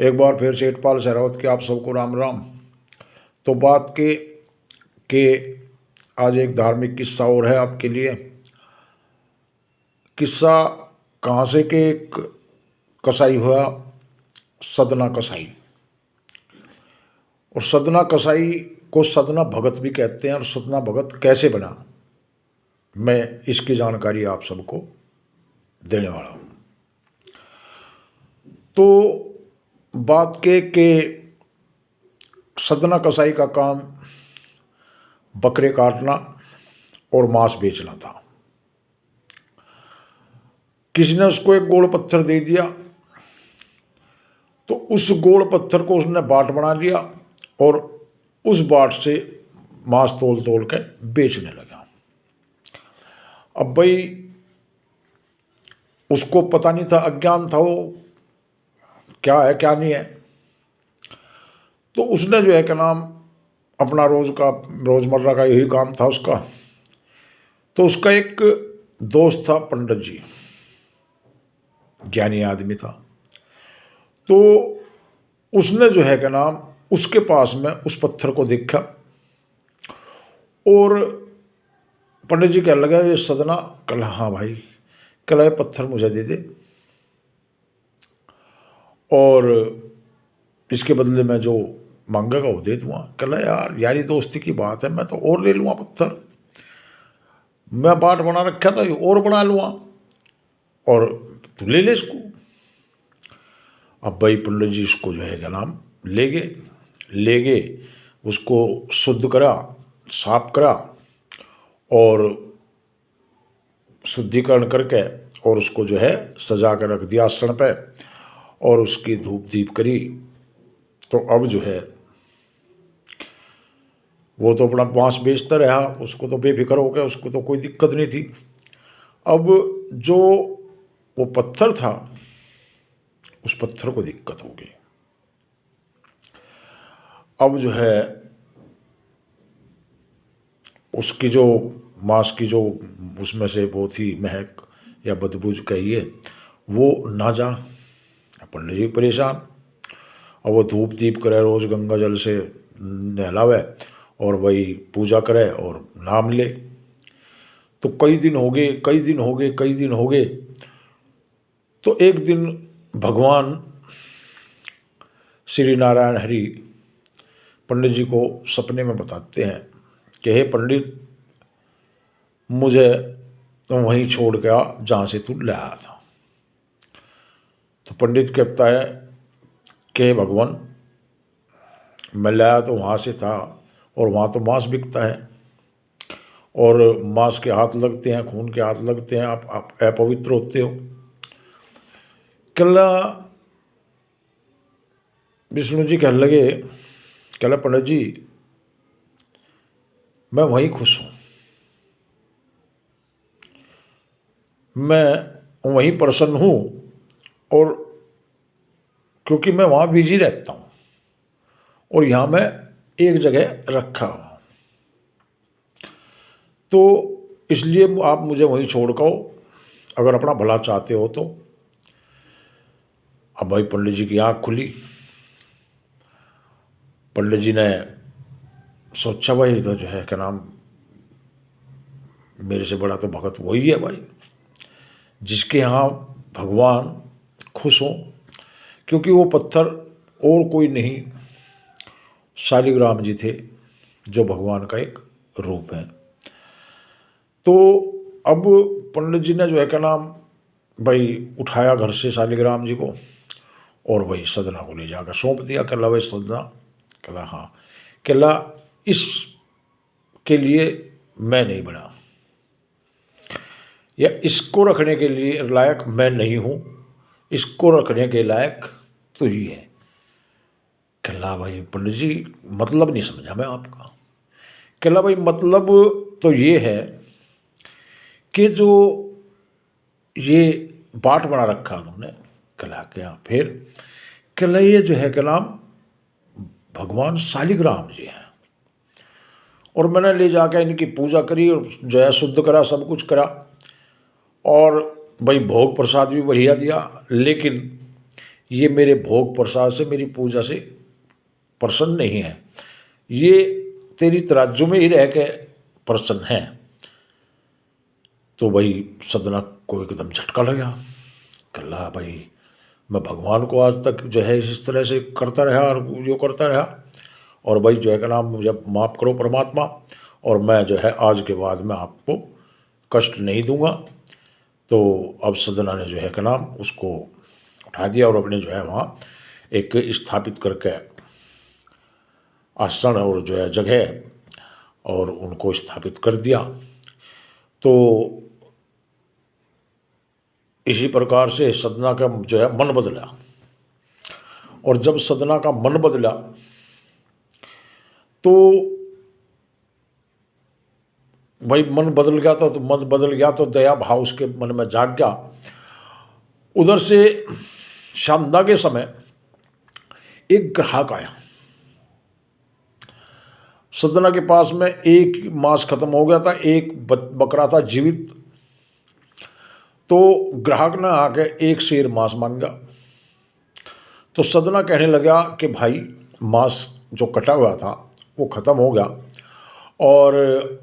एक बार फिर सेठपाल सहरावत के आप सबको राम राम। तो बात के आज एक धार्मिक किस्सा और है आपके लिए। किस्सा कहाँ से के एक कसाई हुआ, सदना कसाई। और सदना कसाई को सदना भगत भी कहते हैं। और सदना भगत कैसे बना, मैं इसकी जानकारी आप सबको देने वाला हूँ। तो बात के सदना कसाई का काम बकरे काटना और मांस बेचना था। किसी ने उसको एक गोल पत्थर दे दिया, तो उस गोल पत्थर को उसने बाट बना लिया और उस बाट से मांस तोल तोल के बेचने लगा। अब भाई उसको पता नहीं था, अज्ञान था वो, क्या है क्या नहीं है। तो उसने जो है क्या नाम अपना रोजमर्रा का यही काम था उसका। तो उसका एक दोस्त था पंडित जी, ज्ञानी आदमी था। तो उसने जो है क्या नाम उसके पास में उस पत्थर को देखा और पंडित जी कहने लगा ये सदना। कल हाँ भाई, कल ये पत्थर मुझे दे दे और इसके बदले में जो मांगेगा वो दे दूँगा। कल यार यारी दोस्ती की बात है, मैं तो और ले लूँगा पत्थर, मैं बाट बना रखा था ये और बना लूँगा और तू ले ले इसको। अब भाई पंडित जी इसको जो है क्या नाम ले गए, उसको शुद्ध करा, साफ करा और शुद्धिकरण करके और उसको जो है सजा कर रख दिया आसन पे और उसकी धूप दीप करी। तो अब जो है वो तो अपना मांस बेचता रहा, उसको तो बेफिक्र हो गया, उसको तो कोई दिक्कत नहीं थी। अब जो वो पत्थर था उस पत्थर को दिक्कत हो गई। अब जो है उसकी जो मांस की जो उसमें से बहुत ही महक या बदबू कहिए वो ना जा। पंडित जी परेशान। अब वो धूप दीप करे, रोज गंगा जल से नहलावे और वही पूजा करे और नाम ले। तो कई दिन हो गए। तो एक दिन भगवान श्री नारायण हरि पंडित जी को सपने में बताते हैं कि हे पंडित, मुझे तो वहीं छोड़ के आ जहाँ से तू लाया था। तो पंडित कहता है कि भगवान, मैं लाया तो वहाँ से था और वहाँ तो मांस बिकता है और मांस के हाथ लगते हैं, खून के हाथ लगते हैं, आप अपवित्र होते हो। कल विष्णु जी कहने लगे, कल पंडित जी मैं वहीं खुश हूँ, मैं वहीं प्रसन्न हूँ और क्योंकि मैं वहाँ बिजी रहता हूँ और यहाँ मैं एक जगह रखा हूँ, तो इसलिए आप मुझे वहीं छोड़ कर अगर अपना भला चाहते हो तो। अब भाई पंडित जी की आँख खुली। पंडित जी ने सोचा भाई तो जो है क्या नाम मेरे से बड़ा तो भगत वही है भाई, जिसके यहाँ भगवान खुश हों। क्योंकि वो पत्थर और कोई नहीं, शालिग्राम जी थे जो भगवान का एक रूप है। तो अब पंडित जी ने जो है क्या नाम भाई उठाया घर से शालिग्राम जी को और वही सदना को ले जाकर सौंप दिया। कहला भाई सदना, कहला हाँ, कहला इसके लिए मैं नहीं बना या इसको रखने के लिए लायक मैं नहीं हूँ, इसको रखने के लायक तो ही है। कहला भाई पंडित जी मतलब नहीं समझा मैं आपका। कहला भाई मतलब तो ये है कि जो ये बाट बना रखा तुमने। कहला क्या फिर? कहला ये जो है क्या नाम भगवान शालिग्राम जी हैं और मैंने ले जाकर इनकी पूजा करी और जो है शुद्ध करा, सब कुछ करा और भाई भोग प्रसाद भी बढ़िया दिया, लेकिन ये मेरे भोग प्रसाद से, मेरी पूजा से प्रसन्न नहीं है, ये तेरी तराजू में ही रह के प्रसन्न है। तो भाई सदना को एकदम झटका लगा। कल्ला भाई मैं भगवान को आज तक जो है इस तरह से करता रहा और जो करता रहा, और भाई जो है का नाम मुझे माफ़ करो परमात्मा, और मैं जो है आज के बाद में आपको कष्ट नहीं दूंगा। तो अब सदना ने जो है का नाम उसको उठा दिया और अपने जो है वहाँ एक स्थापित करके आसन और जो है जगह और उनको स्थापित कर दिया। तो इसी प्रकार से सदना का जो है मन बदला, और जब सदना का मन बदला तो भाई मन बदल गया था, तो मन बदल गया तो दया भाव उसके मन में जाग गया। उधर से शामदा के समय एक ग्राहक आया। सदना के पास में एक मांस खत्म हो गया था, एक बकरा था जीवित। तो ग्राहक ने आके एक शेर मांस मांगा। तो सदना कहने लगा कि भाई मांस जो कटा हुआ था वो ख़त्म हो गया, और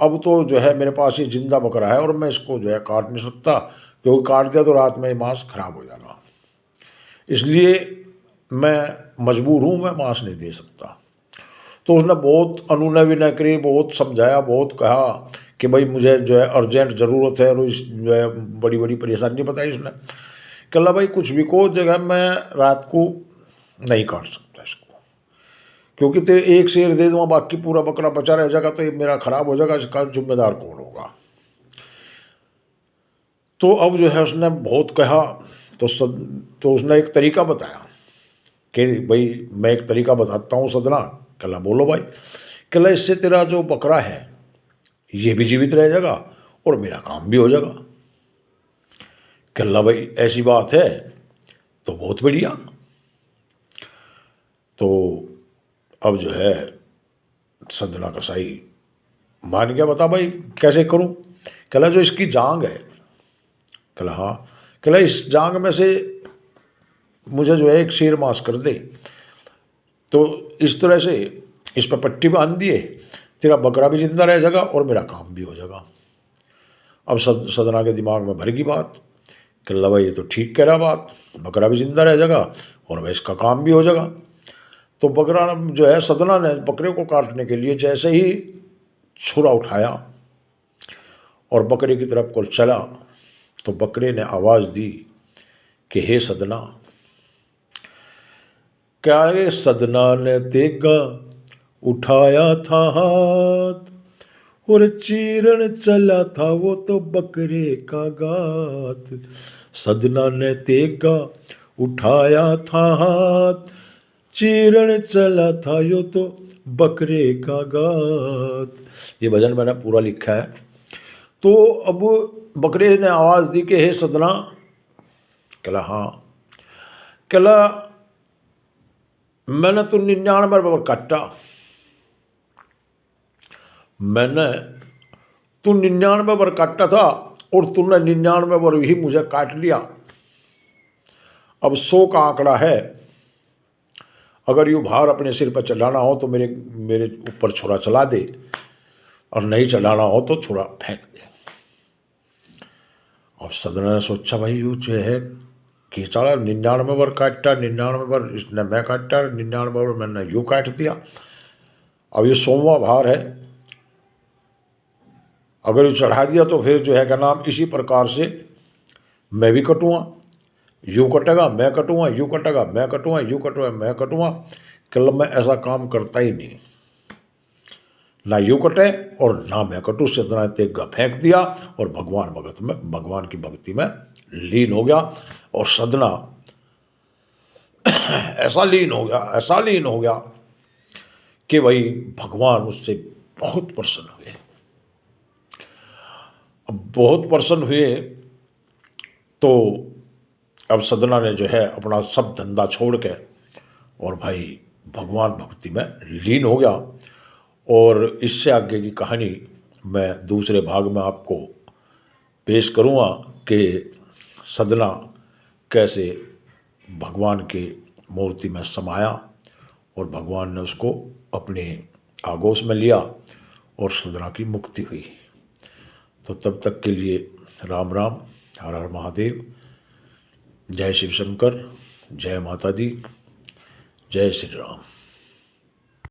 अब तो जो है मेरे पास ये जिंदा बकरा है और मैं इसको जो है काट नहीं सकता, क्योंकि काट दिया तो रात में ये मांस खराब हो जाएगा, इसलिए मैं मजबूर हूँ, मैं मांस नहीं दे सकता। तो उसने बहुत अनुनय विनय करी, बहुत समझाया, बहुत कहा कि भाई मुझे जो है अर्जेंट ज़रूरत है, और इस जो है बड़ी बड़ी परेशानी बताई इसने। कल्ला भाई कुछ भी को जगह मैं रात को नहीं काट सकता इसको, क्योंकि तो एक शेर दे दूँगा, बाकी पूरा बकरा बचा रह जाएगा तो ये मेरा ख़राब हो जाएगा, इसका जिम्मेदार कौन होगा। तो अब जो है उसने बहुत कहा, तो उसने एक तरीका बताया कि भाई मैं एक तरीका बताता हूँ सदना। कल्ला बोलो भाई। कल्ला इससे तेरा जो बकरा है ये भी जीवित रह जाएगा और मेरा काम भी हो जाएगा। कल्ला भाई ऐसी बात है तो बहुत बढ़िया। तो अब जो है सदना कसाई मान गया, बता भाई कैसे करूं। कल्ला जो इसकी जांग है, कल्ला हाँ, कल्ला इस जांग में से मुझे जो है एक शेर मांस कर दे, तो इस तरह से इस पर पट्टी बांध दिए, तेरा बकरा भी जिंदा रह जाएगा और मेरा काम भी हो जाएगा। अब सदना के दिमाग में भर गई बात। कल्ला भाई ये तो ठीक कह रहा बात, बकरा भी जिंदा रह जाएगा और वह इसका काम भी हो जाएगा। तो बकरा जो है सदना ने बकरे को काटने के लिए जैसे ही छुरा उठाया और बकरे की तरफ को चला, तो बकरे ने आवाज़ दी कि हे सदना। क्या है सदना ने तेगा उठाया था हाथ, और चीरन चला था वो तो बकरे का गात। सदना ने तेगा उठाया था हाथ, चीरन चला था यो तो बकरे का गात। ये भजन मैंने पूरा लिखा है। तो अब बकरे ने आवाज़ दी कि हे सदना। कहला हाँ। कहला मैंने तो 99 बार काटा, मैंने तू 99 बार काटा था और तूने 99 बार ही मुझे काट लिया। अब 100 का आंकड़ा है, अगर यूँ भार अपने सिर पर चलाना हो तो मेरे ऊपर छुरा चला दे, और नहीं चलाना हो तो छुरा फेंक दे। और सदना ने सोचा भाई यूँ जो है कि चला 99 बार काटा, 99 बार इसने मैं काटा, 99 बार मैंने यूँ काट दिया। अब ये 100वां भार है, अगर ये चढ़ा दिया तो फिर जो है क्या नाम इसी प्रकार से मैं भी कटूँगा, यूँ कटेगा मैं कटूँगा, यूँ कटेगा मैं कटूँगा, यूँ कटूँगा मैं कटूँगा। कल मैं ऐसा काम करता ही नहीं, ना यूँ कटे और ना मैं कटूँ। सदना ने तेगा फेंक दिया और भगवान की भक्ति में लीन हो गया। और सदना ऐसा लीन हो गया कि भाई भगवान उससे बहुत प्रसन्न हुए। अब बहुत प्रसन्न हुए तो अब सदना ने जो है अपना सब धंधा छोड़ के और भाई भगवान भक्ति में लीन हो गया। और इससे आगे की कहानी मैं दूसरे भाग में आपको पेश करूँगा कि सदना कैसे भगवान के मूर्ति में समाया और भगवान ने उसको अपने आगोश में लिया और सुदना की मुक्ति हुई। तो तब तक के लिए राम राम, हर हर महादेव, जय शिव शंकर, जय माता दी, जय श्री राम।